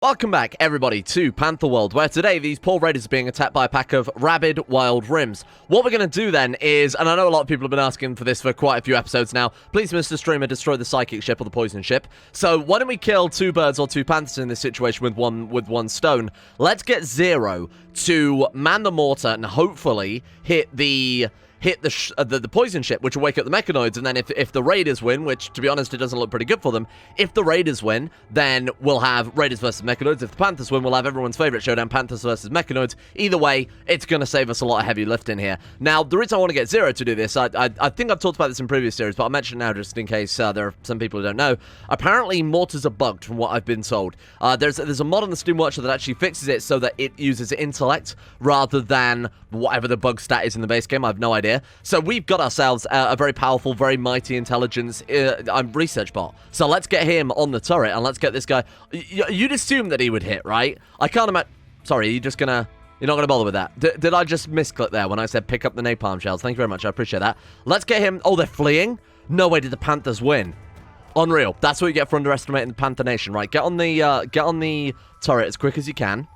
Welcome back, everybody, to Panther World, where today these poor raiders are being attacked by a pack of rabid wild rims. What we're going to do then is, and I know a lot of people have been asking for this for quite a few episodes now, please, Mr. Streamer, destroy the psychic ship or the poison ship. So why don't we kill two birds or two panthers in this situation with one stone? Let's get Zero to man the mortar and hopefully hit the poison ship, which will wake up the mechanoids, and then if the raiders win, which, to be honest, it doesn't look pretty good for them, if the raiders win, then we'll have raiders versus mechanoids. If the panthers win, we'll have everyone's favorite showdown, panthers versus mechanoids. Either way, it's going to save us a lot of heavy lifting here. Now, the reason I want to get Zero to do this, I think I've talked about this in previous series, but I'll mention it now just in case there are some people who don't know. Apparently, mortars are bugged, from what I've been told. There's a mod on the Steam Watcher that actually fixes it so that it uses intellect rather than whatever the bug stat is in the base game. I have no idea. So we've got ourselves a very powerful, very mighty intelligence research bot. So let's get him on the turret and let's get this guy. You'd assume that he would hit, right? I can't imagine. Sorry, you're not going to bother with that. Did I just misclick there when I said pick up the napalm shells? Thank you very much. I appreciate that. Let's get him. Oh, they're fleeing? No way did the Panthers win. Unreal. That's what you get for underestimating the Panther Nation. Right, get on the turret as quick as you can.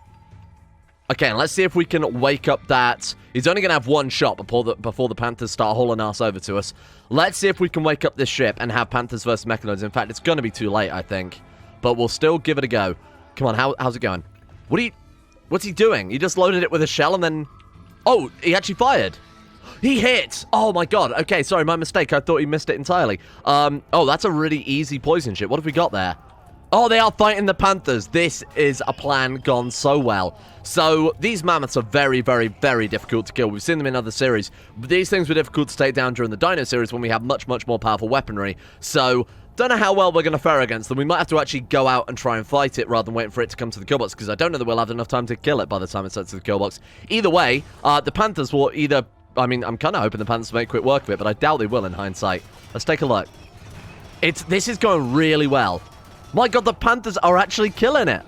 Okay, and let's see if we can wake up that. He's only going to have one shot before the Panthers start hauling ass over to us. Let's see if we can wake up this ship and have Panthers versus mechanoids. In fact, it's going to be too late, I think. But we'll still give it a go. Come on, how's it going? What's he doing? He just loaded it with a shell and then... Oh, he actually fired. He hit! Oh my god. Okay, sorry, my mistake. I thought he missed it entirely. Oh, that's a really easy poison ship. What have we got there? Oh, they are fighting the Panthers. This is a plan gone so well. So, these mammoths are very, very, very difficult to kill. We've seen them in other series. These things were difficult to take down during the Dino series when we have much, much more powerful weaponry. So, don't know how well we're going to fare against them. We might have to actually go out and try and fight it rather than waiting for it to come to the Killbox, because I don't know that we'll have enough time to kill it by the time it sets to the Killbox. Either way, the Panthers will either... I mean, I'm kind of hoping the Panthers make quick work of it, but I doubt they will in hindsight. Let's take a look. This is going really well. My god, the Panthers are actually killing it.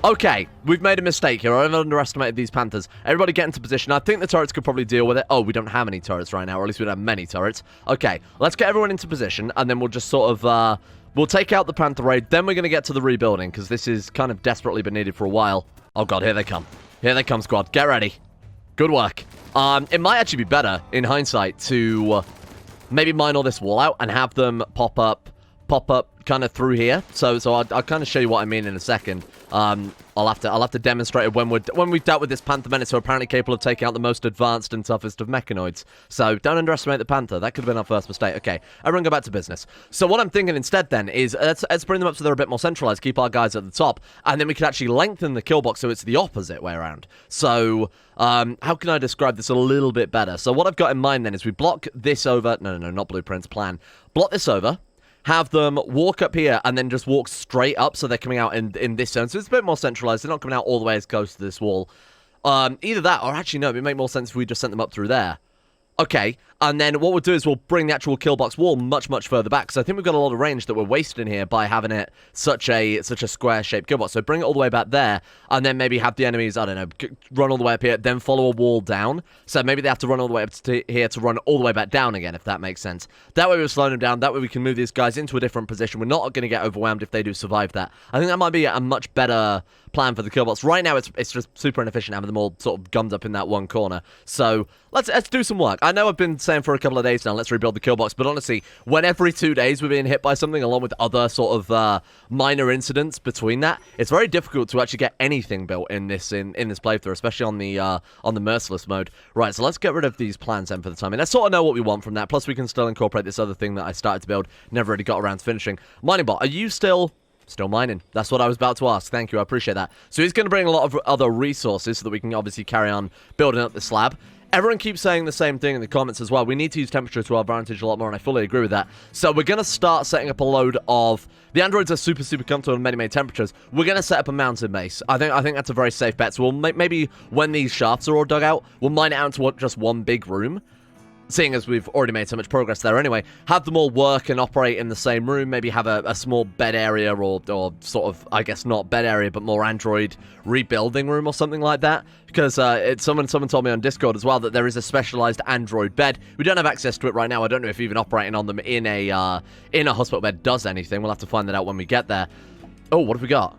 Okay, we've made a mistake here. I've underestimated these Panthers. Everybody get into position. I think the turrets could probably deal with it. Oh, we don't have any turrets right now, or at least we don't have many turrets. Okay, let's get everyone into position, and then we'll just sort of, we'll take out the Panther raid. Then we're going to get to the rebuilding, because this is kind of desperately been needed for a while. Oh god, here they come. Here they come, squad. Get ready. Good work. It might actually be better, in hindsight, to maybe mine all this wall out and have them pop up kind of through here. So I'll kind of show you what I mean in a second. I'll have to demonstrate it when we've dealt with this Panther Menace, who are apparently capable of taking out the most advanced and toughest of mechanoids. So don't underestimate the Panther. That could have been our first mistake. Okay, everyone go back to business. So what I'm thinking instead then is let's bring them up so they're a bit more centralized, keep our guys at the top, and then we could actually lengthen the kill box so it's the opposite way around. So how can I describe this a little bit better? So what I've got in mind then is we block this over. No, not blueprints, plan. Block this over. Have them walk up here and then just walk straight up so they're coming out in this zone. So it's a bit more centralized. They're not coming out all the way as close to this wall. Either that or actually, no, it would make more sense if we just sent them up through there. Okay, and then what we'll do is we'll bring the actual Killbox wall much, much further back, because I think we've got a lot of range that we're wasting here by having it such a square-shaped Killbox. So bring it all the way back there, and then maybe have the enemies, I don't know, run all the way up here, then follow a wall down. So maybe they have to run all the way up to here to run all the way back down again, if that makes sense. That way we're slowing them down, that way we can move these guys into a different position. We're not going to get overwhelmed if they do survive that. I think that might be a much better plan for the Killbox. Right now, it's just super inefficient having them all sort of gummed up in that one corner. So let's do some work. I know I've been saying for a couple of days now, let's rebuild the Killbox, but honestly, when every 2 days we're being hit by something, along with other sort of minor incidents between that, it's very difficult to actually get anything built in this playthrough, especially on the Merciless mode. Right, so let's get rid of these plans then for the time. And I sort of know what we want from that. Plus, we can still incorporate this other thing that I started to build, never really got around to finishing. Mining bot, are you still mining? That's what I was about to ask. Thank you, I appreciate that. So he's going to bring a lot of other resources so that we can obviously carry on building up the slab. Everyone keeps saying the same thing in the comments as well. We need to use temperature to our advantage a lot more, and I fully agree with that. So we're going to start setting up a load of... The androids are super, super comfortable in many, many temperatures. We're going to set up a mountain base. I think that's a very safe bet. So we'll maybe when these shafts are all dug out, we'll mine it out into just one big room. Seeing as we've already made so much progress there anyway, have them all work and operate in the same room, maybe have a small bed area or sort of, I guess not bed area, but more android rebuilding room or something like that. Because someone told me on Discord as well that there is a specialized android bed. We don't have access to it right now. I don't know if even operating on them in a hospital bed does anything. We'll have to find that out when we get there. Oh, what have we got?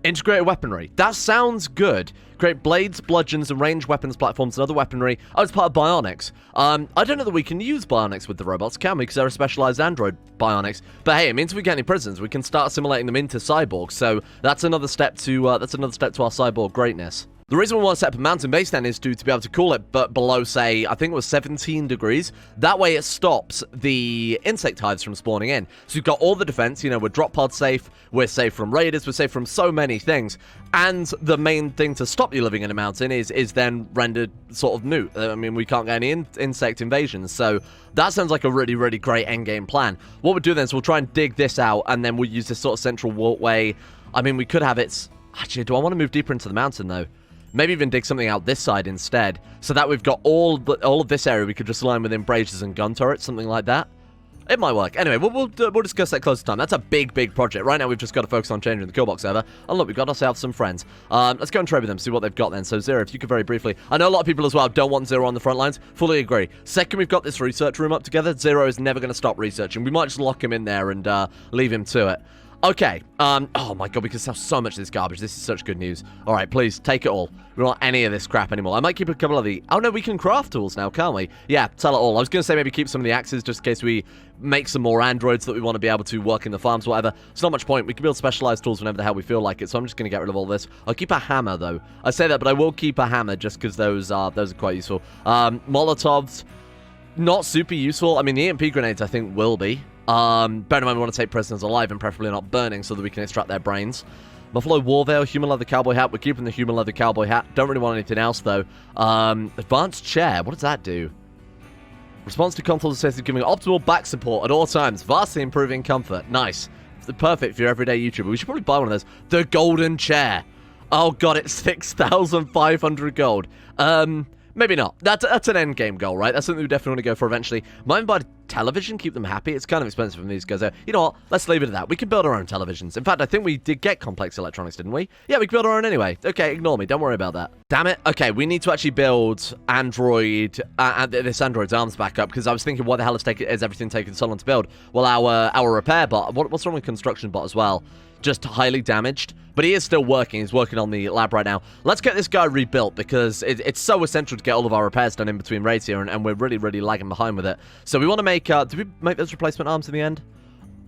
Integrated weaponry. That sounds good. Create blades, bludgeons, and ranged weapons platforms and other weaponry. Oh, it's part of Bionics. I don't know that we can use Bionics with the robots, can we? Because they're a specialized android Bionics. But hey, it means if we get any prisoners, we can start assimilating them into cyborgs. So that's another step to our cyborg greatness. The reason we want to set up a mountain base then is to be able to cool it, but below, say, I think it was 17 degrees. That way it stops the insect hives from spawning in. So you've got all the defense, you know, we're drop pod safe, we're safe from raiders, we're safe from so many things. And the main thing to stop you living in a mountain is then rendered sort of moot. I mean, we can't get any insect invasions, so that sounds like a really, really great endgame plan. What we'll do then is we'll try and dig this out, and then we'll use this sort of central walkway. I mean, we could have it... Actually, do I want to move deeper into the mountain, though? Maybe even dig something out this side instead, so that we've got all of this area we could just line with embrasures and gun turrets, something like that. It might work. Anyway, we'll discuss that closer time. That's a big, big project. Right now, we've just got to focus on changing the Killbox server. And look, we've got ourselves some friends. Let's go and trade with them, see what they've got then. So, Zero, if you could very briefly... I know a lot of people as well don't want Zero on the front lines. Fully agree. Second, we've got this research room up together. Zero is never going to stop researching. We might just lock him in there and leave him to it. Okay, oh my god, we can sell so much of this garbage. This is such good news. Alright, please, take it all. We don't want any of this crap anymore. I might keep a couple of the... Oh no, we can craft tools now, can't we? Yeah, sell it all. I was going to say maybe keep some of the axes just in case we make some more androids that we want to be able to work in the farms, whatever. It's not much point. We can build specialized tools whenever the hell we feel like it, so I'm just going to get rid of all this. I'll keep a hammer, though. I say that, but I will keep a hammer just because those are quite useful. Molotovs, not super useful. I mean, the EMP grenades, I think, will be. Bear in mind, we want to take prisoners alive and preferably not burning so that we can extract their brains. Buffalo war veil, human leather cowboy hat. We're keeping the human leather cowboy hat. Don't really want anything else, though. Advanced chair. What does that do? Response to consoles assisted giving optimal back support at all times. Vastly improving comfort. Nice. It's perfect for your everyday YouTuber. We should probably buy one of those. The golden chair. Oh, God, it's 6,500 gold. Maybe not. That's an end game goal, right? That's something we definitely want to go for eventually. Might buy a television, keep them happy. It's kind of expensive from these guys. You know what? Let's leave it at that. We can build our own televisions. In fact, I think we did get complex electronics, didn't we? Yeah, we can build our own anyway. Okay, ignore me. Don't worry about that. Damn it. Okay, we need to actually build Android, this Android's arms back up, because I was thinking, what the hell is everything taking so long to build? Well, our repair bot, what's wrong with construction bot as well? Just highly damaged, but he is still working. He's working on the lab right now. Let's get this guy rebuilt because it's so essential to get all of our repairs done in between raids here, and we're really, really lagging behind with it. So we want to make... did we make those replacement arms in the end?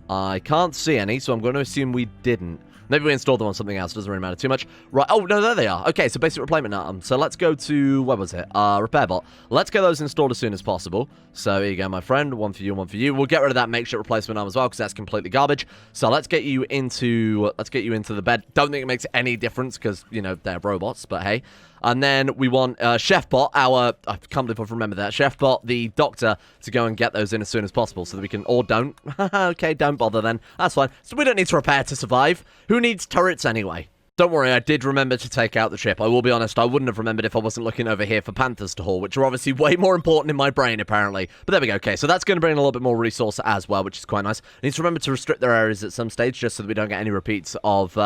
I can't see any, so I'm going to assume we didn't. Maybe we installed them on something else. Doesn't really matter too much. Right. Oh, no, there they are. Okay, so basic replacement arms. So let's go to... Where was it? Repairbot. Let's get those installed as soon as possible. So here you go, my friend. One for you, one for you. We'll get rid of that makeshift replacement arm as well, because that's completely garbage. So let's get you into... the bed. Don't think it makes any difference, because, you know, they're robots, but hey. And then we want Chefbot, I can't believe I've remembered that, Chefbot, the doctor, to go and get those in as soon as possible so that we can, or don't. Okay, don't bother then. That's fine. So we don't need to repair to survive. Who needs turrets anyway? Don't worry, I did remember to take out the ship. I will be honest, I wouldn't have remembered if I wasn't looking over here for Panthers to haul, which are obviously way more important in my brain, apparently. But there we go. Okay, so that's going to bring in a little bit more resource as well, which is quite nice. I need to remember to restrict their areas at some stage, just so that we don't get any repeats of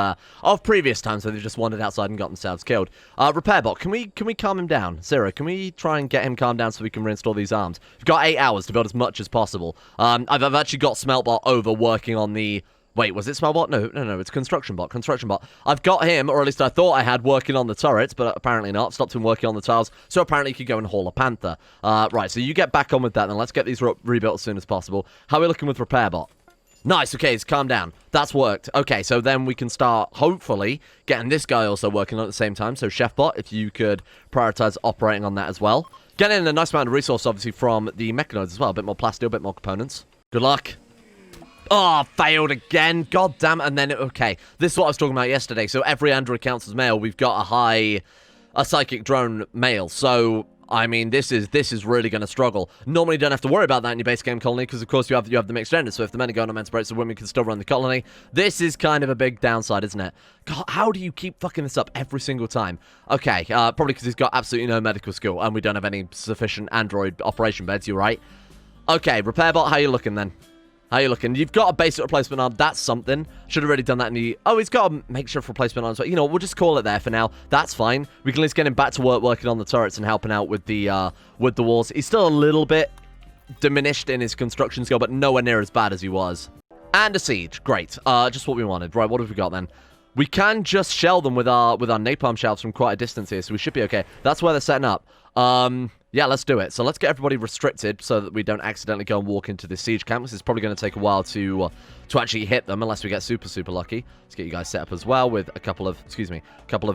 previous times where they've just wandered outside and got themselves killed. Repairbot, can we calm him down? Zero, can we try and get him calmed down so we can reinstall these arms? We've got 8 hours to build as much as possible. I've actually got Smeltbot over working on the... Wait, was it Smeltbot? No, it's Construction Bot. I've got him, or at least I thought I had, working on the turrets, but apparently not. Stopped him working on the tiles, so apparently he could go and haul a Panther. Right, so you get back on with that, then let's get these rebuilt as soon as possible. How are we looking with Repairbot? Nice, okay, it's calmed down. That's worked. Okay, so then we can start, hopefully, getting this guy also working on at the same time. So Chefbot, if you could prioritize operating on that as well. Getting in a nice amount of resource, obviously, from the mechanoids as well. A bit more plasteel, a bit more components. Good luck. Oh, failed again. God damn it. And then, okay, this is what I was talking about yesterday. So every android counts as male. We've got a psychic drone male. So, I mean, this is really going to struggle. Normally, you don't have to worry about that in your base game colony because, of course, you have the mixed gender. So if the men are going on men's breaks, the women can still run the colony. This is kind of a big downside, isn't it? God, how do you keep fucking this up every single time? Okay, probably because he's got absolutely no medical skill and we don't have any sufficient android operation beds. You're right. Okay, Repairbot, how you looking then? How you looking? You've got a basic replacement arm. That's something. Should have already done that in the... Oh, he's got a makeshift replacement arm. So, you know, we'll just call it there for now. That's fine. We can at least get him back to work working on the turrets and helping out with the walls. He's still a little bit diminished in his construction skill, but nowhere near as bad as he was. And a siege. Great. Just what we wanted. Right, what have we got then? We can just shell them with our napalm shells from quite a distance here, so we should be okay. That's where they're setting up. Yeah, let's do it. So let's get everybody restricted so that we don't accidentally go and walk into this siege camp. This is probably going to take a while to actually hit them unless we get super, super lucky. Let's get you guys set up as well with a couple of,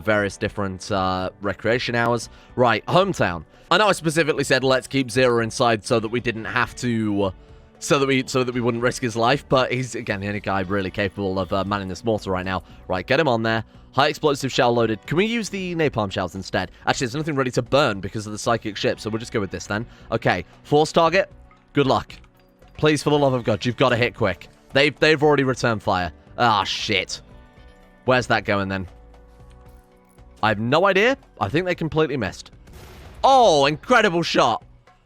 various different recreation hours. Right, hometown. I know I specifically said let's keep Zero inside so that we didn't have to... So that we wouldn't risk his life, but he's, again, the only guy really capable of manning this mortar right now. Right, get him on there. High explosive shell loaded. Can we use the napalm shells instead? Actually, there's nothing ready to burn because of the psychic ship, so we'll just go with this then. Okay, force target. Good luck. Please, for the love of God, you've got to hit quick. They've already returned fire. Ah, shit. Where's that going then? I have no idea. I think they completely missed. Oh, incredible shot.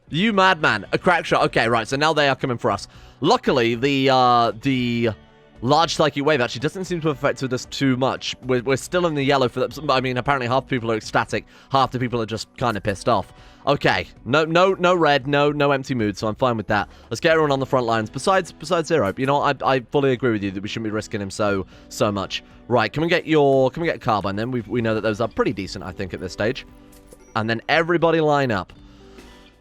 You madman. A crack shot. Okay, right. So now they are coming for us. Luckily, the large psychic wave actually doesn't seem to have affected us too much. We're still in the yellow for that. I mean, apparently half the people are ecstatic. Half the people are just kind of pissed off. Okay. No red. No empty mood. So I'm fine with that. Let's get everyone on the front lines. Besides Zero. You know, I fully agree with you that we shouldn't be risking him so much. Right. Can we get Carbine then? We know that those are pretty decent, I think, at this stage. And then everybody line up.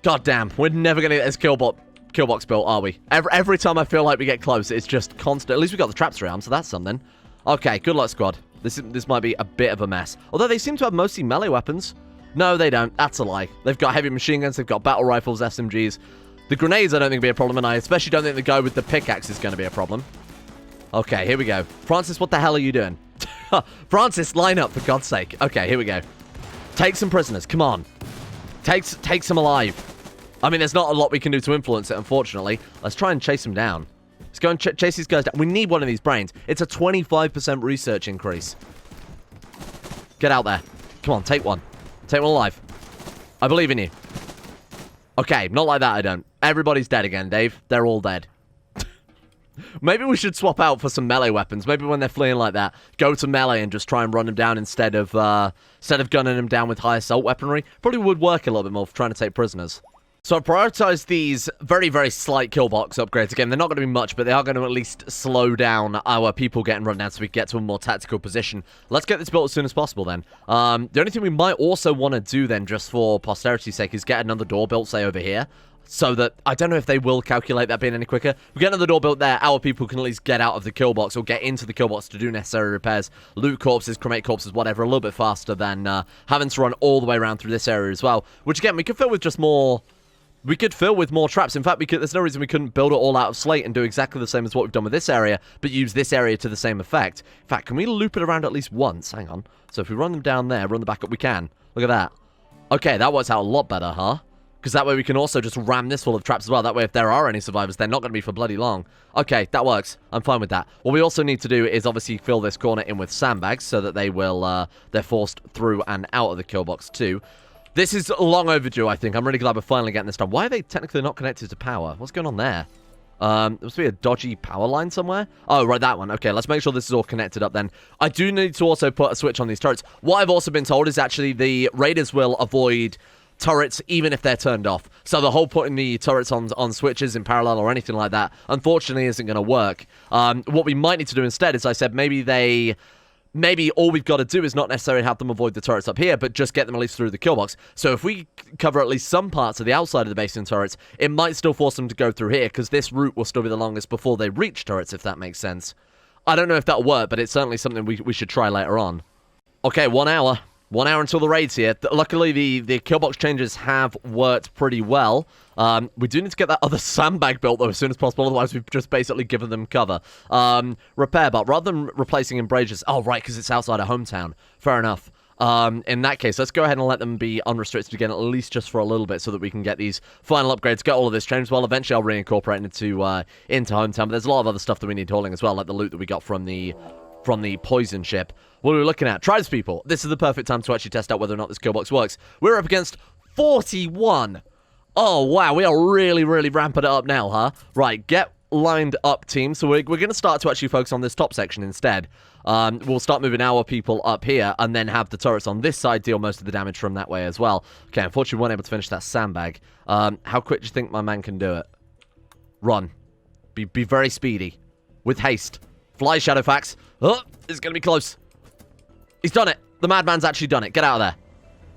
God damn, we're never going to get this Killbox built, are we? Every time I feel like we get close, it's just constant. At least we got the traps around, so that's something. Okay, good luck, squad. This might be a bit of a mess. Although they seem to have mostly melee weapons. No, they don't. That's a lie. They've got heavy machine guns, they've got battle rifles, SMGs. The grenades I don't think will be a problem, and I especially don't think the guy with the pickaxe is going to be a problem. Okay, here we go. Francis, what the hell are you doing? Francis, line up, for God's sake. Okay, here we go. Take some prisoners, come on. Take some alive. I mean, there's not a lot we can do to influence it, unfortunately. Let's try and chase them down. Let's go and chase these guys down. We need one of these brains. It's a 25% research increase. Get out there. Come on, take one. Take one alive. I believe in you. Okay, not like that, I don't. Everybody's dead again, Dave. They're all dead. Maybe we should swap out for some melee weapons. Maybe when they're fleeing like that, go to melee and just try and run them down instead of gunning them down with high assault weaponry. Probably would work a little bit more for trying to take prisoners. So I've prioritized these very, very slight killbox upgrades. Again, they're not going to be much, but they are going to at least slow down our people getting run down so we get to a more tactical position. Let's get this built as soon as possible then. The only thing we might also want to do then, just for posterity's sake, is get another door built, say, over here. So that, I don't know if they will calculate that being any quicker. If we get another door built there, our people can at least get out of the killbox or get into the killbox to do necessary repairs, loot corpses, cremate corpses, whatever, a little bit faster than having to run all the way around through this area as well. Which, again, we could fill with just more... We could fill with more traps. In fact, there's no reason we couldn't build it all out of slate and do exactly the same as what we've done with this area, but use this area to the same effect. In fact, can we loop it around at least once? Hang on. So if we run them down there, run them back up, we can. Look at that. Okay, that works out a lot better, huh? Because that way we can also just ram this full of traps as well. That way, if there are any survivors, they're not going to be for bloody long. Okay, that works. I'm fine with that. What we also need to do is obviously fill this corner in with sandbags so that they will, they're forced through and out of the killbox too. This is long overdue, I think. I'm really glad we're finally getting this done. Why are they technically not connected to power? What's going on there? There must be a dodgy power line somewhere. Oh, right, that one. Okay, let's make sure this is all connected up then. I do need to also put a switch on these turrets. What I've also been told is actually the raiders will avoid turrets even if they're turned off. So the whole putting the turrets on switches in parallel or anything like that, unfortunately, isn't going to work. What we might need to do instead is, I said, maybe all we've got to do is not necessarily have them avoid the turrets up here, but just get them at least through the killbox. So if we cover at least some parts of the outside of the base in turrets, it might still force them to go through here, because this route will still be the longest before they reach turrets, if that makes sense. I don't know if that'll work, but it's certainly something we should try later on. Okay, 1 hour. 1 hour until the raid's here. Luckily, the Killbox Changes have worked pretty well. We do need to get that other sandbag built, though, as soon as possible. Otherwise, we've just basically given them cover. Repairbot. Rather than replacing embrasures... Oh, right, because it's outside of hometown. Fair enough. In that case, let's go ahead and let them be unrestricted again, at least just for a little bit, so that we can get these final upgrades, get all of this changed. Well, eventually I'll reincorporate into hometown, but there's a lot of other stuff that we need hauling as well, like the loot that we got from the poison ship. What are we looking at? Tribespeople. This is the perfect time to actually test out whether or not this killbox works. We're up against 41. Oh, wow. We are really, really ramping it up now, huh? Right, get lined up, team. So we're going to start to actually focus on this top section instead. We'll start moving our people up here and then have the turrets on this side deal most of the damage from that way as well. Okay, unfortunately, we weren't able to finish that sandbag. How quick do you think my man can do it? Run. Be very speedy. With haste. Fly, Shadowfax. Oh, it's going to be close. He's done it. The madman's actually done it. Get out of there.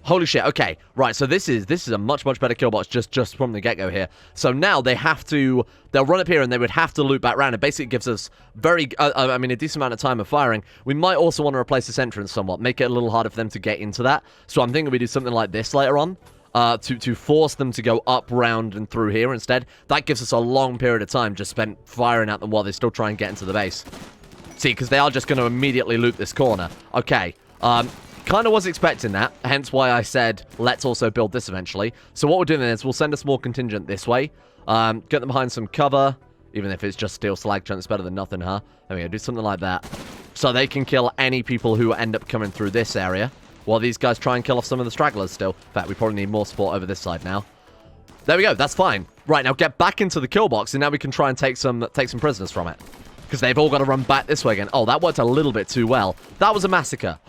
Holy shit. Okay. Right. So this is a much better Killbox just from the get-go here. So now they'll run up here and they would have to loop back around. It basically gives us a decent amount of time of firing. We might also want to replace this entrance somewhat, make it a little harder for them to get into that. So I'm thinking we do something like this later on. To force them to go up, round, and through here instead. That gives us a long period of time just spent firing at them while they still try and get into the base. See, because they are just going to immediately loop this corner. Okay. Kind of was expecting that, hence why I said, let's also build this eventually. So what we're doing then is we'll send a small contingent this way. Get them behind some cover, even if it's just steel slag chunk, it's better than nothing, huh? There we go, do something like that. So they can kill any people who end up coming through this area, while these guys try and kill off some of the stragglers still. In fact, we probably need more support over this side now. There we go, that's fine. Right, now get back into the kill box, and now we can try and take some prisoners from it. Because they've all got to run back this way again. Oh, that worked a little bit too well. That was a massacre.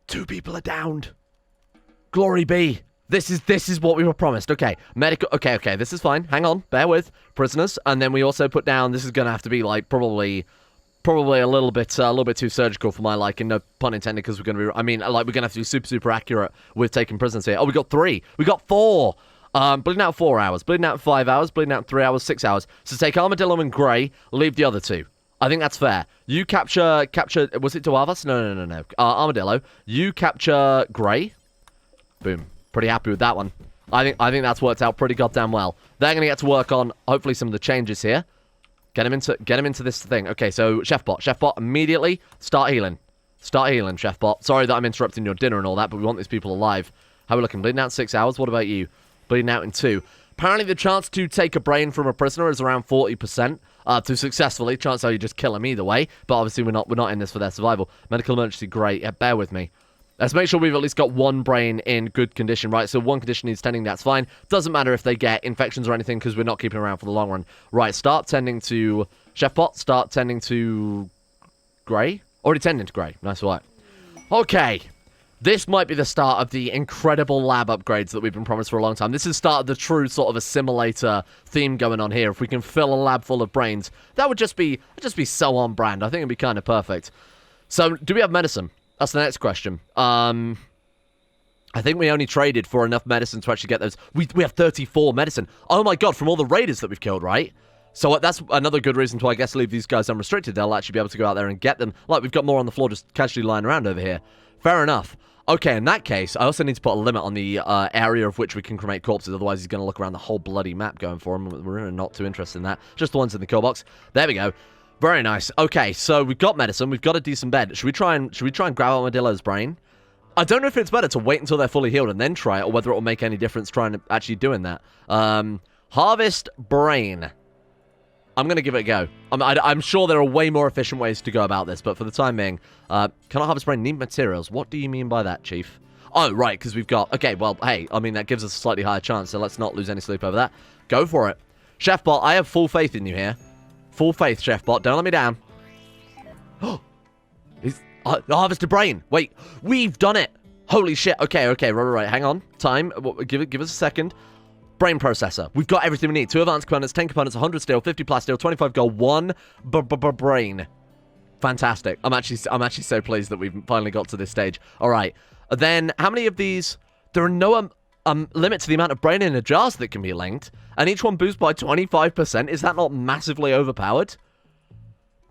2 people are downed. Glory be. This is what we were promised. Okay, medical. Okay, this is fine. Hang on, bear with. Prisoners, and then we also put down. This is gonna have to be like probably a little bit too surgical for my liking. No pun intended, because we're gonna be. We're gonna have to be super accurate with taking prisoners here. Oh, we got 3. We got 4. Bleeding out 4 hours. Bleeding out 5 hours. Bleeding out 3 hours. 6 hours. So take Armadillo and Grey. Leave the other 2. I think that's fair. You capture, was it Duavas? No. Armadillo. You capture Grey. Boom. Pretty happy with that one. I think that's worked out pretty goddamn well. They're going to get to work on, hopefully, some of the changes here. Get him into this thing. Okay, so Chefbot, immediately start healing. Start healing, Chefbot. Sorry that I'm interrupting your dinner and all that, but we want these people alive. How are we looking? Bleeding out 6 hours. What about you? Bleeding out in 2. Apparently, the chance to take a brain from a prisoner is around 40%. To successfully, chances are you just kill them either way. But obviously, we're not in this for their survival. Medical emergency, great. Yeah, bear with me. Let's make sure we've at least got 1 brain in good condition, right? So 1 condition needs tending, that's fine. Doesn't matter if they get infections or anything, because we're not keeping around for the long run. Right, start tending to Chefbot. Start tending to Grey. Already tending to Grey. Nice work. Okay. This might be the start of the incredible lab upgrades that we've been promised for a long time. This is the start of the true sort of assimilator theme going on here. If we can fill a lab full of brains, that would just be so on brand. I think it'd be kind of perfect. So, do we have medicine? That's the next question. I think we only traded for enough medicine to actually get those. We have 34 medicine. Oh my god, from all the raiders that we've killed, right? So that's another good reason to, I guess, leave these guys unrestricted. They'll actually be able to go out there and get them. Like, we've got more on the floor just casually lying around over here. Fair enough. Okay, in that case, I also need to put a limit on the area of which we can cremate corpses. Otherwise, he's going to look around the whole bloody map going for him. We're really not too interested in that. Just the ones in the kill box. There we go. Very nice. Okay, so we've got medicine. We've got a decent bed. Should we try and grab Armadillo's brain? I don't know if it's better to wait until they're fully healed and then try it, or whether it will make any difference trying to actually doing that. Harvest brain. I'm going to give it a go. I'm sure there are way more efficient ways to go about this, but for the time being, can I harvest brain? Need materials. What do you mean by that, Chief? Oh, right, because we've got... Okay, well, hey, that gives us a slightly higher chance, so let's not lose any sleep over that. Go for it. Chefbot, I have full faith in you here. Full faith, Chefbot. Don't let me down. Oh, he's harvested brain. Wait, we've done it. Holy shit. Okay, right. Hang on. Time. Give us a second. Brain processor. We've got everything we need. 2 advanced components, 10 components, 100 steel, 50 plus steel, 25 gold, 1 brain. Fantastic. I'm actually so pleased that we've finally got to this stage. All right. Then, how many of these... There are no limit to the amount of brain in a jars that can be linked, and each one boosts by 25%. Is that not massively overpowered?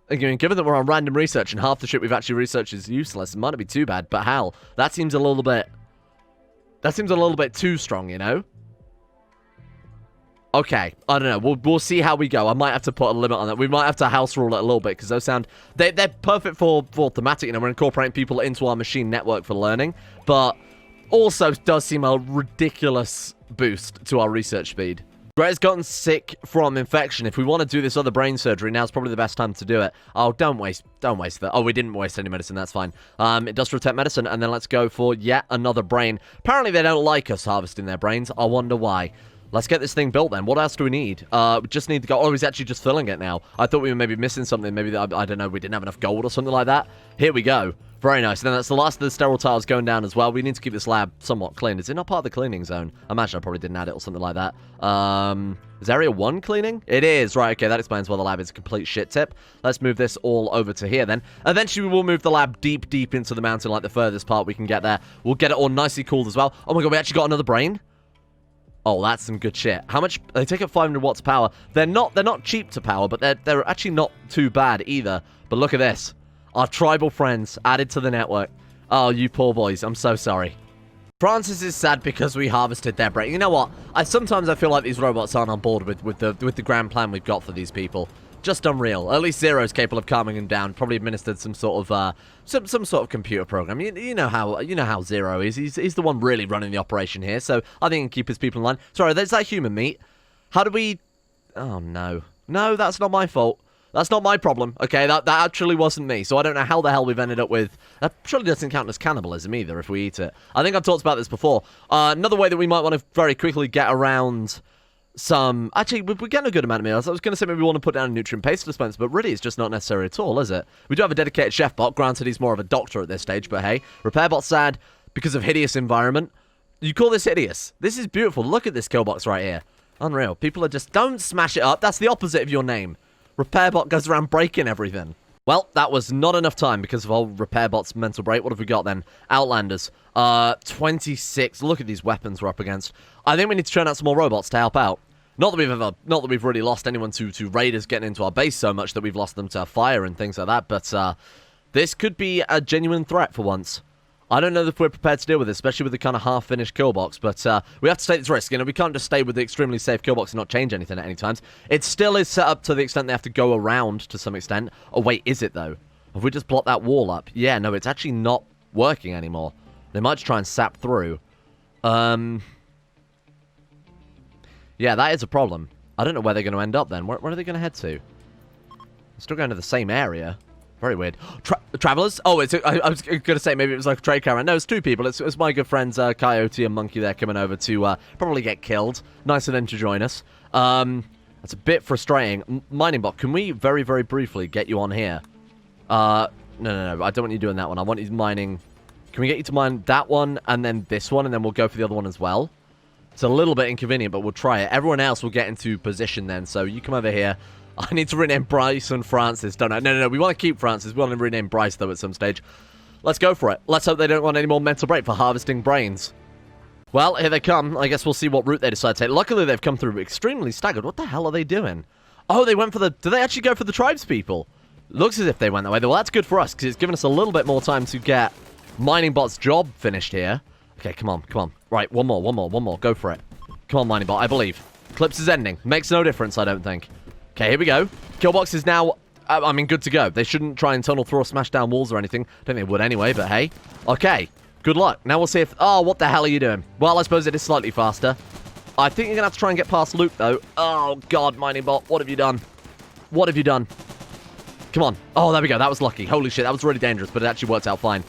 Again, given that we're on random research and half the shit we've actually researched is useless, it might not be too bad, but hell, that seems a little bit too strong, you know? Okay, I don't know. We'll see how we go. I might have to put a limit on that. We might have to house rule it a little bit, because those sound... They're perfect for thematic, you know, we're incorporating people into our machine network for learning, but also does seem a ridiculous boost to our research speed. Grey's gotten sick from infection. If we want to do this other brain surgery, now's probably the best time to do it. Oh, don't waste that. Oh, we didn't waste any medicine, that's fine. Industrial tech medicine, and then let's go for yet another brain. Apparently they don't like us harvesting their brains. I wonder why. Let's get this thing built then. What else do we need? We just need to go... Oh, he's actually just filling it now. I thought we were maybe missing something. Maybe, I don't know, we didn't have enough gold or something like that. Here we go. Very nice. Then that's the last of the sterile tiles going down as well. We need to keep this lab somewhat clean. Is it not part of the cleaning zone? I imagine I probably didn't add it or something like that. Is Area 1 cleaning? It is. Right, okay, that explains why the lab is a complete shit tip. Let's move this all over to here then. Eventually, we will move the lab deep, deep into the mountain, like the furthest part we can get there. We'll get it all nicely cooled as well. Oh my god, we actually got another brain? Oh, that's some good shit. How much? They take up 500 watts power. They're not cheap to power, but they're actually not too bad either. But look at this. Our tribal friends added to the network. Oh, you poor boys. I'm so sorry. Francis is sad because we harvested their brain. You know what? Sometimes I feel like these robots aren't on board with the grand plan we've got for these people. Just unreal. At least Zero's capable of calming him down. Probably administered some sort of some sort of computer program. You know how Zero is. He's the one really running the operation here. So I think he can keep his people in line. Sorry, there's that human meat. How do we? Oh no, no, that's not my fault. That's not my problem, okay? That actually wasn't me, so I don't know how the hell we've ended up with... That surely doesn't count as cannibalism either if we eat it. I think I've talked about this before. Another way that we might want to very quickly get around some... Actually, we're getting a good amount of meals. I was going to say maybe we want to put down a nutrient paste dispenser, but really it's just not necessary at all, is it? We do have a dedicated chef bot. Granted, he's more of a doctor at this stage, but hey. Repairbots sad because of hideous environment. You call this hideous? This is beautiful. Look at this Killbox right here. Unreal. People are just... Don't smash it up. That's the opposite of your name. Repairbot goes around breaking everything. Well, that was not enough time because of old Repairbot's mental break. What have we got then? Outlanders. 26. Look at these weapons we're up against. I think we need to turn out some more robots to help out. Not that we've really lost anyone to raiders getting into our base so much that we've lost them to fire and things like that, but this could be a genuine threat for once. I don't know if we're prepared to deal with this, especially with the kind of half-finished Killbox, but we have to take this risk. You know, we can't just stay with the extremely safe Killbox and not change anything at any times. It still is set up to the extent they have to go around to some extent. Oh, wait, is it, though? Have we just blocked that wall up? Yeah, no, it's actually not working anymore. They might try and sap through. Yeah, that is a problem. I don't know where they're going to end up, then. Where are they going to head to? They're still going to the same area. Very weird. Travelers? Oh, I was going to say maybe it was like a trade caravan. No, it's two people. It's my good friends Coyote and Monkey there coming over to probably get killed. Nice of them to join us. That's a bit frustrating. Mining bot, can we very, very briefly get you on here? No. I don't want you doing that one. I want you mining... Can we get you to mine that one and then this one, and then we'll go for the other one as well? It's a little bit inconvenient, but we'll try it. Everyone else will get into position then, so you come over here. I need to rename Bryce and Francis, don't I? No. We want to keep Francis. We want to rename Bryce, though, at some stage. Let's go for it. Let's hope they don't want any more mental break for harvesting brains. Well, here they come. I guess we'll see what route they decide to take. Luckily, they've come through extremely staggered. What the hell are they doing? Oh, they went for the... Did they actually go for the tribespeople? Looks as if they went that way. Well, that's good for us, because it's given us a little bit more time to get Mining Bot's job finished here. Okay, come on. Right, one more. Go for it. Come on, Mining Bot, I believe. Clips is ending. Makes no difference, I don't think. Okay, here we go. Killbox is now, good to go. They shouldn't try and tunnel through or smash down walls or anything. Don't think they would anyway, but hey. Okay, good luck. Now we'll see if... Oh, what the hell are you doing? Well, I suppose it is slightly faster. I think you're going to have to try and get past Luke, though. Oh, God, Mining Bot, what have you done? What have you done? Come on. Oh, there we go. That was lucky. Holy shit, that was really dangerous, but it actually worked out fine.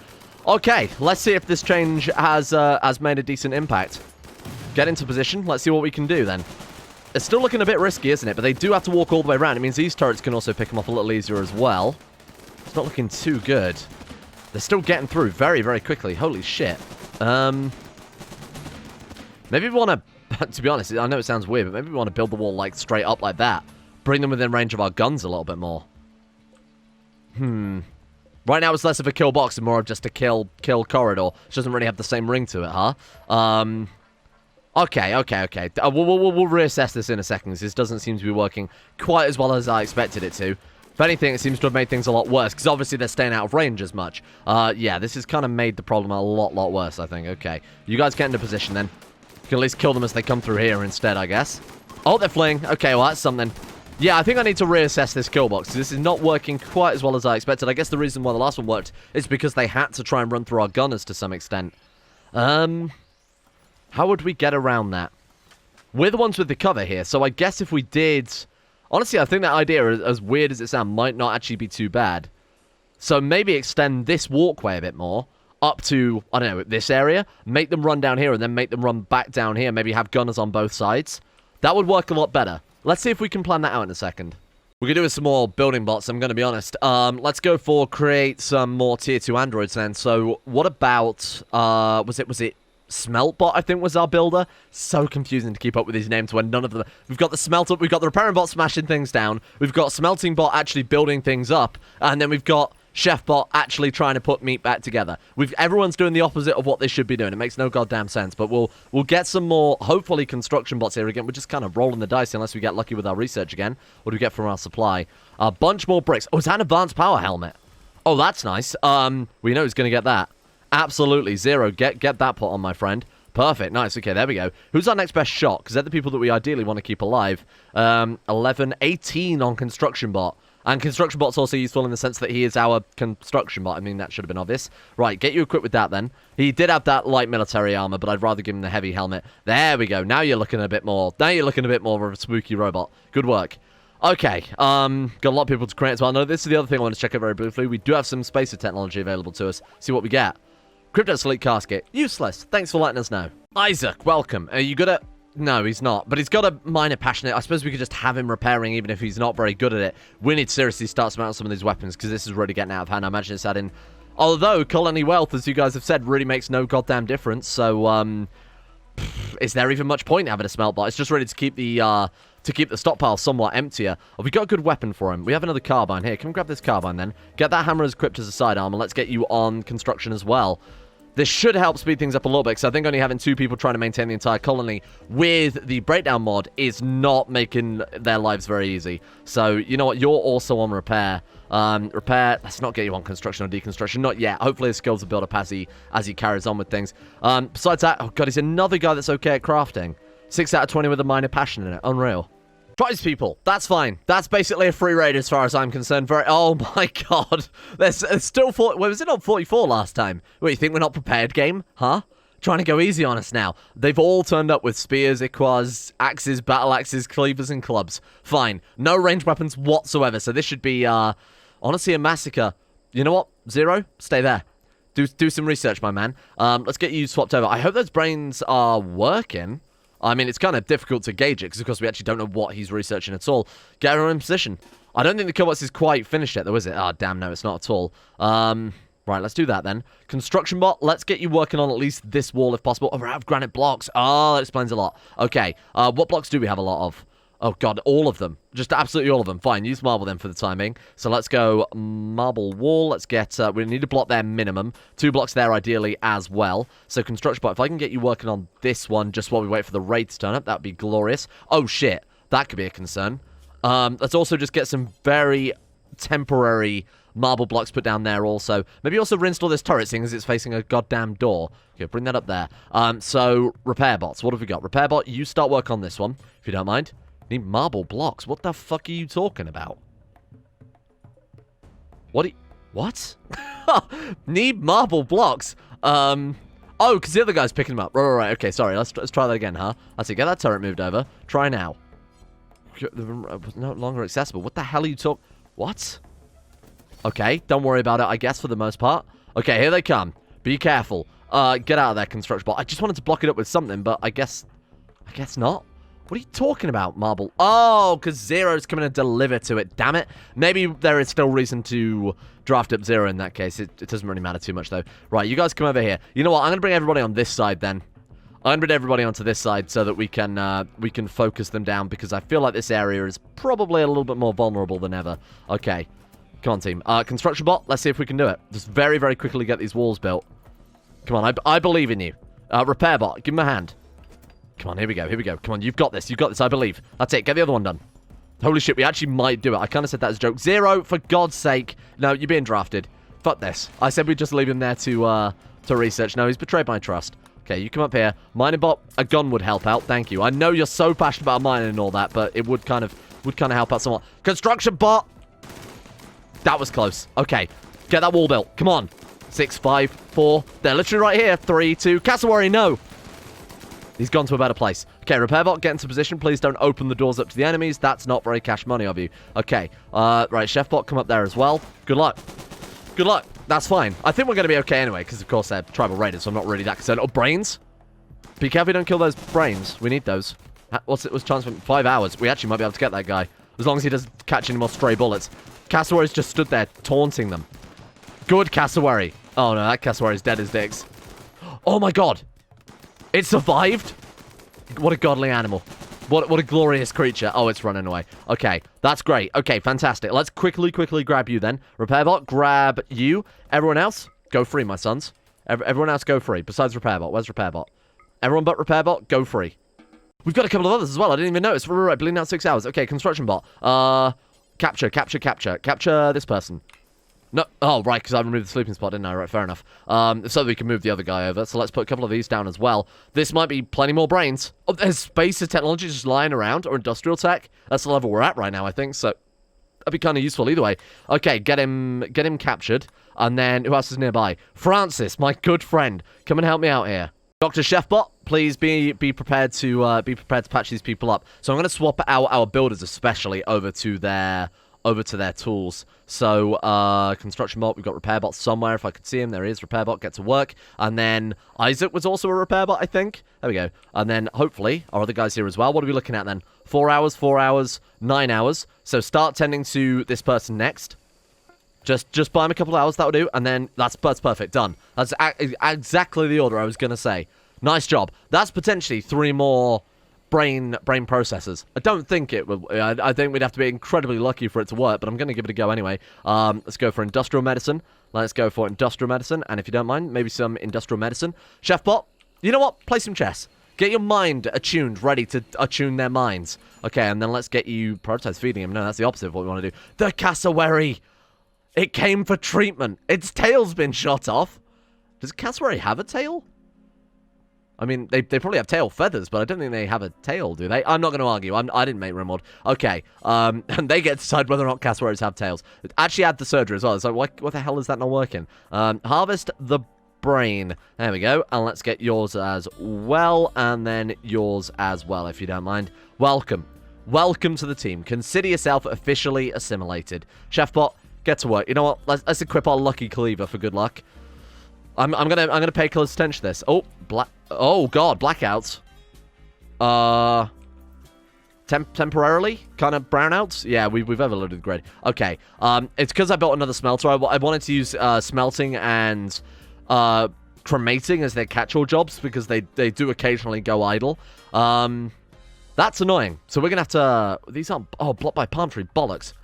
Okay, let's see if this change has made a decent impact. Get into position. Let's see what we can do, then. It's still looking a bit risky, isn't it? But they do have to walk all the way around. It means these turrets can also pick them off a little easier as well. It's not looking too good. They're still getting through very, very quickly. Holy shit. Maybe we want to... To be honest, I know it sounds weird, but maybe we want to build the wall, like, straight up like that. Bring them within range of our guns a little bit more. Right now, it's less of a kill box and more of just a kill corridor. Which doesn't really have the same ring to it, huh? Okay. We'll reassess this in a second, because this doesn't seem to be working quite as well as I expected it to. If anything, it seems to have made things a lot worse, because obviously they're staying out of range as much. Yeah, this has kind of made the problem a lot worse, I think. Okay, you guys get into position, then. You can at least kill them as they come through here instead, I guess. Oh, they're fleeing. Okay, well, that's something. Yeah, I think I need to reassess this kill box. This is not working quite as well as I expected. I guess the reason why the last one worked is because they had to try and run through our gunners to some extent. How would we get around that? We're the ones with the cover here, so I guess if we did... Honestly, I think that idea, as weird as it sounds, might not actually be too bad. So maybe extend this walkway a bit more, up to, I don't know, this area, make them run down here, and then make them run back down here, maybe have gunners on both sides. That would work a lot better. Let's see if we can plan that out in a second. We're going to do some more building bots, I'm going to be honest. Let's go for create some more tier 2 androids then. So what about, was it Smeltbot, I think, was our builder? So confusing to keep up with these names when none of them... We've got the Smelter, we've got the Repairing Bot smashing things down. We've got Smelting Bot actually building things up. And then we've got Chef Bot actually trying to put meat back together. Everyone's doing the opposite of what they should be doing. It makes no goddamn sense. But we'll get some more, hopefully, construction bots here again. We're just kind of rolling the dice unless we get lucky with our research again. What do we get from our supply? A bunch more bricks. Oh, is that an advanced power helmet? Oh, that's nice. We know he's going to get that. Absolutely. Zero. Get that put on, my friend. Perfect. Nice. Okay, there we go. Who's our next best shot? Because they're the people that we ideally want to keep alive. 11, 18 on construction bot. And construction bot's also useful in the sense that he is our construction bot. I mean, that should have been obvious. Right, get you equipped with that then. He did have that light military armor, but I'd rather give him the heavy helmet. There we go. Now you're looking a bit more. Now you're looking a bit more of a spooky robot. Good work. Okay, got a lot of people to create as well. No, this is the other thing I want to check out very briefly. We do have some spacer technology available to us. See what we get. Crypto Sleep Casket. Useless. Thanks for letting us know. Isaac, welcome. Are you good at... No, he's not. But he's got a minor passionate. I suppose we could just have him repairing even if he's not very good at it. We need to seriously start smelting some of these weapons because this is really getting out of hand. I imagine it's adding... Although, colony wealth, as you guys have said, really makes no goddamn difference. So, is there even much point in having a smelt bot? It's just really to keep the stockpile somewhat emptier. Oh, we got a good weapon for him. We have another carbine here. Come grab this carbine then. Get that hammer as equipped as a sidearm, and let's get you on construction as well. This should help speed things up a little bit, because I think only having 2 people trying to maintain the entire colony with the breakdown mod is not making their lives very easy. So, you know what? You're also on repair. Repair, let's not get you on construction or deconstruction. Not yet. Hopefully his skills will build up as he carries on with things. Besides that, oh god, he's another guy that's okay at crafting. 6 out of 20 with a minor passion in it. Unreal. Prize people, that's fine. That's basically a free raid as far as I'm concerned. Oh my god. There's still 40. Wait, was it not 44 last time? Wait, you think we're not prepared, game? Huh? Trying to go easy on us now. They've all turned up with spears, iquas, axes, battle axes, cleavers, and clubs. Fine. No ranged weapons whatsoever. So this should be, honestly, a massacre. You know what? Zero, stay there. Do some research, my man. Let's get you swapped over. I hope those brains are working. I mean, it's kind of difficult to gauge it, because, of course, we actually don't know what he's researching at all. Get her in position. I don't think the Killbox is quite finished yet, though, is it? Ah, damn, no, it's not at all. Right, let's do that, then. Construction bot, let's get you working on at least this wall, if possible. Oh, we're out of granite blocks. Oh, that explains a lot. Okay, what blocks do we have a lot of? Oh, God, all of them. Just absolutely all of them. Fine, use marble then for the timing. So let's go marble wall. Let's get... we need a block there minimum. 2 blocks there ideally as well. So construction bot, if I can get you working on this one just while we wait for the raid to turn up, that'd be glorious. Oh, shit. That could be a concern. Let's also just get some very temporary marble blocks put down there also. Maybe also reinstall this turret, seeing as it's facing a goddamn door. Okay, bring that up there. So, repair bots. What have we got? Repair bot, you start work on this one, if you don't mind. Need marble blocks. What the fuck are you talking about? What? Need marble blocks. Oh, because the other guy's picking them up. Right. Okay, sorry. Let's try that again, huh? Let's see. Get that turret moved over. Try now. No longer accessible. What the hell are you talking? What? Okay, don't worry about it, I guess, for the most part. Okay, here they come. Be careful. Get out of there, construction bot. I just wanted to block it up with something, but I guess not. What are you talking about, marble? Oh, because Zero's coming to deliver to it. Damn it. Maybe there is still reason to draft up Zero in that case. It doesn't really matter too much, though. Right, you guys come over here. You know what? I'm going to bring everybody on this side, then. I'm going to bring everybody onto this side so that we can focus them down, because I feel like this area is probably a little bit more vulnerable than ever. Okay. Come on, team. Construction bot, let's see if we can do it. Just very, very quickly get these walls built. Come on, I believe in you. Repair bot, give him a hand. Come on, here we go. Come on, you've got this, I believe. That's it, get the other one done. Holy shit, we actually might do it. I kind of said that as a joke. Zero, for God's sake. No, you're being drafted. Fuck this. I said we'd just leave him there to research. No, he's betrayed my trust. Okay, you come up here. Mining bot, a gun would help out. Thank you. I know you're so passionate about mining and all that, but it would kind of help out somewhat. Construction bot. That was close. Okay, get that wall built. Come on. 6, 5, 4. They're literally right here. 3, 2. Castle Warrior, no. He's gone to a better place. Okay, Repairbot, get into position. Please don't open the doors up to the enemies. That's not very cash money of you. Okay. Right, Chefbot, come up there as well. Good luck. Good luck. That's fine. I think we're going to be okay anyway, because, of course, they're tribal raiders, so I'm not really that concerned. Oh, brains? Be careful you don't kill those brains. We need those. What's it? What's chance for 5 hours? We actually might be able to get that guy. As long as he doesn't catch any more stray bullets. Cassowary's just stood there, taunting them. Good, cassowary. Oh, no, that cassowary's dead as dicks. Oh, my God. It survived? What a godly animal. What a glorious creature. Oh, it's running away. Okay, that's great. Okay, fantastic. Let's quickly grab you then. Repairbot, grab you. Everyone else, go free, my sons. Everyone else, go free. Besides Repairbot. Where's Repairbot? Everyone but Repairbot, go free. We've got a couple of others as well. I didn't even notice. Right, bleeding out 6 hours. Okay, construction bot. Capture this person. No, oh, right, because I removed the sleeping spot, didn't I? Right, fair enough. So that we can move the other guy over. So let's put a couple of these down as well. This might be plenty more brains. Oh, there's space of technology just lying around, or industrial tech. That's the level we're at right now, I think, so that'd be kind of useful either way. Okay, get him captured. And then, who else is nearby? Francis, my good friend. Come and help me out here. Dr. Chefbot, please be prepared to patch these people up. So I'm going to swap out our builders especially over to their tools. So, construction bot, we've got Repairbot somewhere. If I could see him, there he is. Repairbot, get to work. And then Isaac was also a Repairbot, I think. There we go. And then, hopefully, our other guys here as well. What are we looking at then? 4 hours, 9 hours. So, start tending to this person next. Just buy him a couple of hours, that'll do. And then, that's perfect, done. That's exactly the order I was going to say. Nice job. That's potentially 3 more brain processors. I don't think it will. I think we'd have to be incredibly lucky for it to work, but I'm going to give it a go anyway. Let's go for industrial medicine. And if you don't mind, maybe some industrial medicine. Chefbot, you know what? Play some chess. Get your mind attuned, ready to attune their minds. Okay, and then let's get you prioritize feeding him. No, that's the opposite of what we want to do. The cassowary. It came for treatment. Its tail's been shot off. Does cassowary have a tail? I mean, they probably have tail feathers, but I don't think they have a tail, do they? I'm not going to argue. I didn't make Rimworld. Okay, and they get to decide whether or not cassowaries have tails. Actually add the surgery as well. It's like, what the hell is that not working? Harvest the brain. There we go. And let's get yours as well, and then yours as well, if you don't mind. Welcome. Welcome to the team. Consider yourself officially assimilated. Chefbot, get to work. You know what? Let's equip our lucky cleaver for good luck. I'm gonna pay close attention to this. Oh god, blackouts. Temporarily, kind of brownouts. Yeah, we've overloaded the grid. Okay. It's because I built another smelter. I wanted to use smelting and cremating as their catch-all jobs because they do occasionally go idle. That's annoying. So we're gonna have to. These aren't. Oh, blocked by palm tree. Bollocks.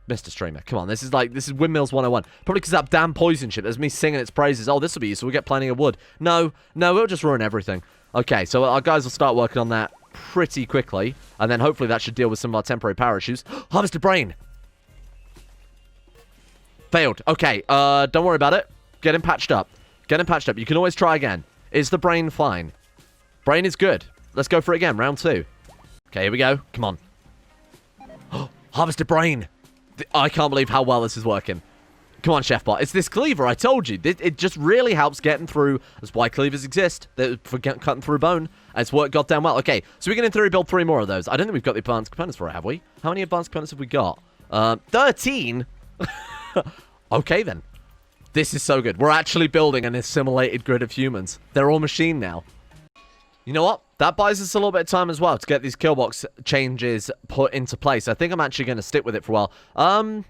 Mr. Streamer, come on, this is Windmills 101. Probably because that damn poison ship, there's me singing its praises. Oh, this will be useful, we'll get plenty of wood. No, it'll just ruin everything. Okay, so our guys will start working on that pretty quickly, and then hopefully that should deal with some of our temporary power issues. Harvested brain! Failed. Okay, don't worry about it. Get him patched up. You can always try again. Is the brain fine? Brain is good. Let's go for it again, round 2. Okay, here we go. Come on. Harvested brain! I can't believe how well this is working. Come on, Chefbot. It's this cleaver, I told you. It just really helps getting through. That's why cleavers exist. They're for cutting through bone. And it's worked goddamn well. Okay, so we can in theory build 3 more of those. I don't think we've got the advanced components for it, have we? How many advanced components have we got? 13? Okay, then. This is so good. We're actually building an assimilated grid of humans. They're all machine now. You know what? That buys us a little bit of time as well to get these Killbox changes put into place. I think I'm actually going to stick with it for a while.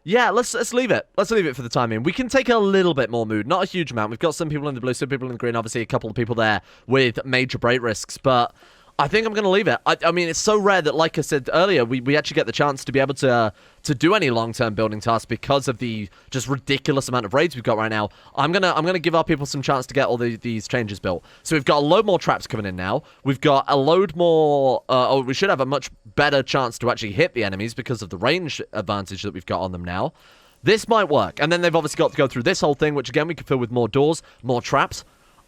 Yeah, let's leave it. Let's leave it for the time being. We can take a little bit more mood. Not a huge amount. We've got some people in the blue, some people in the green. Obviously, a couple of people there with major break risks. But I think I'm going to leave it. I mean, it's so rare that, like I said earlier, we actually get the chance to be able to do any long-term building tasks because of the just ridiculous amount of raids we've got right now. I'm gonna give our people some chance to get all these changes built. So we've got a load more traps coming in now. We've got a load more. We should have a much better chance to actually hit the enemies because of the range advantage that we've got on them now. This might work. And then they've obviously got to go through this whole thing, which again we can fill with more doors, more traps.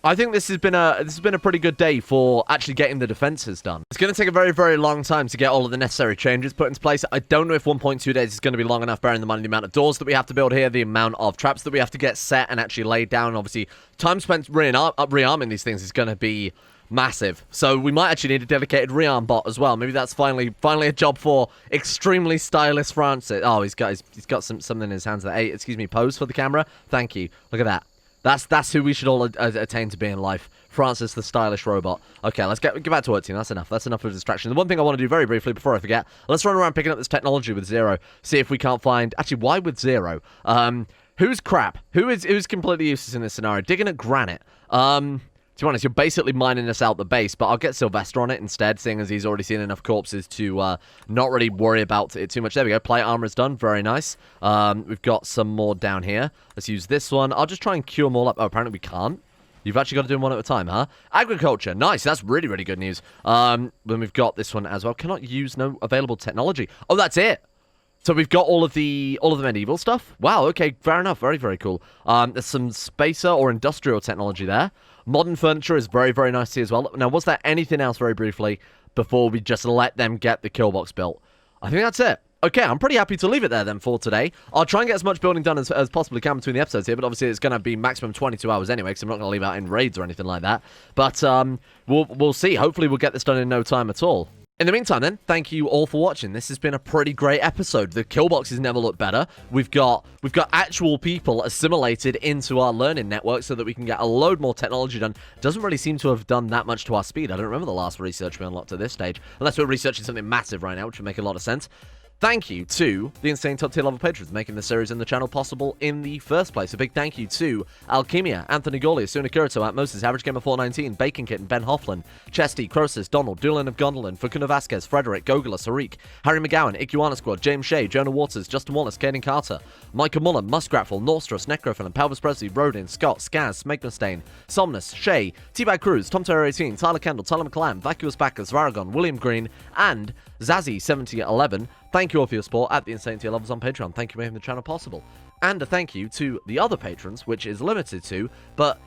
I think this has been a pretty good day for actually getting the defenses done. It's going to take a very, very long time to get all of the necessary changes put into place. I don't know if 1.2 days is going to be long enough, bearing in mind the amount of doors that we have to build here, the amount of traps that we have to get set and actually laid down. Obviously, time spent rearming these things is going to be massive. So we might actually need a dedicated rearm bot as well. Maybe that's finally a job for extremely stylish Francis. Oh, he's got something in his hands that, hey, excuse me, pose for the camera. Thank you. Look at that. That's who we should all attain to be in life. Francis, the stylish robot. Okay, let's get back to work, team. That's enough. That's enough of distraction. The one thing I want to do very briefly before I forget, let's run around picking up this technology with Zero. See if we can't find... Actually, why with Zero? Who's crap? Who's completely useless in this scenario? Digging at granite. To be honest, you're basically mining us out the base, but I'll get Sylvester on it instead, seeing as he's already seen enough corpses to not really worry about it too much. There we go. Plate armor is done. Very nice. We've got some more down here. Let's use this one. I'll just try and queue them all up. Oh, apparently we can't. You've actually got to do them one at a time, huh? Agriculture. Nice. That's really, really good news. Then we've got this one as well. Cannot use no available technology. Oh, that's it. So we've got all of the medieval stuff. Wow, okay, fair enough. Very, very cool. There's some spacer or industrial technology there. Modern furniture is very, very nice to see as well. Now, was there anything else very briefly before we just let them get the Killbox built? I think that's it. Okay, I'm pretty happy to leave it there then for today. I'll try and get as much building done as possibly can between the episodes here, but obviously it's going to be maximum 22 hours anyway, because I'm not going to leave out in raids or anything like that. But we'll see. Hopefully we'll get this done in no time at all. In the meantime then, thank you all for watching. This has been a pretty great episode. The Killboxes never look better. We've got actual people assimilated into our learning network so that we can get a load more technology done. Doesn't really seem to have done that much to our speed. I don't remember the last research we unlocked at this stage, unless we're researching something massive right now, which would make a lot of sense. Thank you to the insane top tier level patrons making this series and the channel possible in the first place. A big thank you to Alchemia, Anthony Gaulia, Suna Kirito, at Moses, Average Gamer 419, Bacon Kitten, Ben Hoffland, Chesty, Croesus, Donald, Doolin of Gondolin, Fakuna Vasquez, Frederick, Gogula, Sarik, Harry McGowan, Iguana Squad, James Shea, Jonah Waters, Justin Wallace, Caden Carter, Michael Mullen, Muskratful, Norstrus, Necrophil, Pelvis Presley, Rodin, Scott, Skaz, Smegmastain, Somnus, Shay, T-Bag Cruz, Tom Terror 18, Tyler Kendall, Tyler McClam, Vacuous Backers, Varagon, William Green, and Zazzy 7011. Thank you all for your support at the insane tier levels on Patreon. Thank you for making the channel possible. And a thank you to the other patrons, which is limited to, but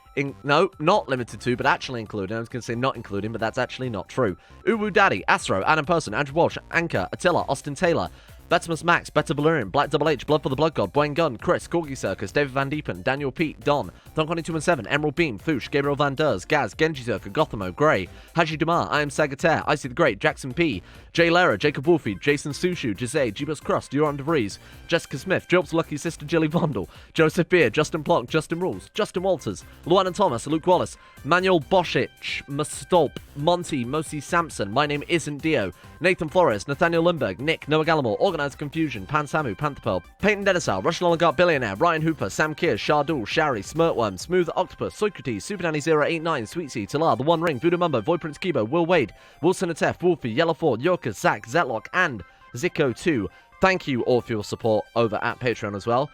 no, not limited to, but actually including. I was going to say not including, but that's actually not true. Uwu Daddy, Astro, Adam Person, Andrew Walsh, Anchor, Attila, Austin Taylor, Betimus Max, Better Balloon, Black Double H, Blood for the Blood God, Boyne Gunn, Chris, Corgi Circus, David Van Diepen, Daniel Pete, Don, Don217, Emerald Beam, Foosh, Gabriel Van Ders, Gaz, Genji Zerker, Gothamo, Grey, Haji Dumar, I Am Sagittaire, Icy the Great, Jackson P, Jay Lara, Jacob Wolfie, Jason Sushu, Jose, Jibus Crust, Euron DeVries, Jessica Smith, Job's Lucky Sister Jilly Vondel, Joseph Beer, Justin Plonk, Justin Rules, Justin Walters, Luan and Thomas, Luke Wallace, Manuel Boschich, Mustolp, Monty, Mosi Sampson, My Name Isn't Dio, Nathan Flores, Nathaniel Lindberg, Nick, Noah Gallimore, Organized Confusion, Pan Samu, Panther Pearl, Peyton Denisal, Russian Oligarch Billionaire, Ryan Hooper, Sam Keir, Shardul, Shari, Smirtworm, Smooth Octopus, Socrates, Super Nanny 089, Sweet Sea, Talar, The One Ring, Voodoo Mumbo, Void Prince Kibo, Will Wade, Wilson Atef, Wolfie, Yellow Ford, Yorker, Zach, Zetlock, and Zico 2. Thank you all for your support over at Patreon as well.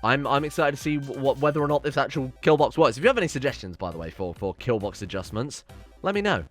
I'm excited to see whether or not this actual Killbox works. If you have any suggestions, by the way, for Killbox adjustments, let me know.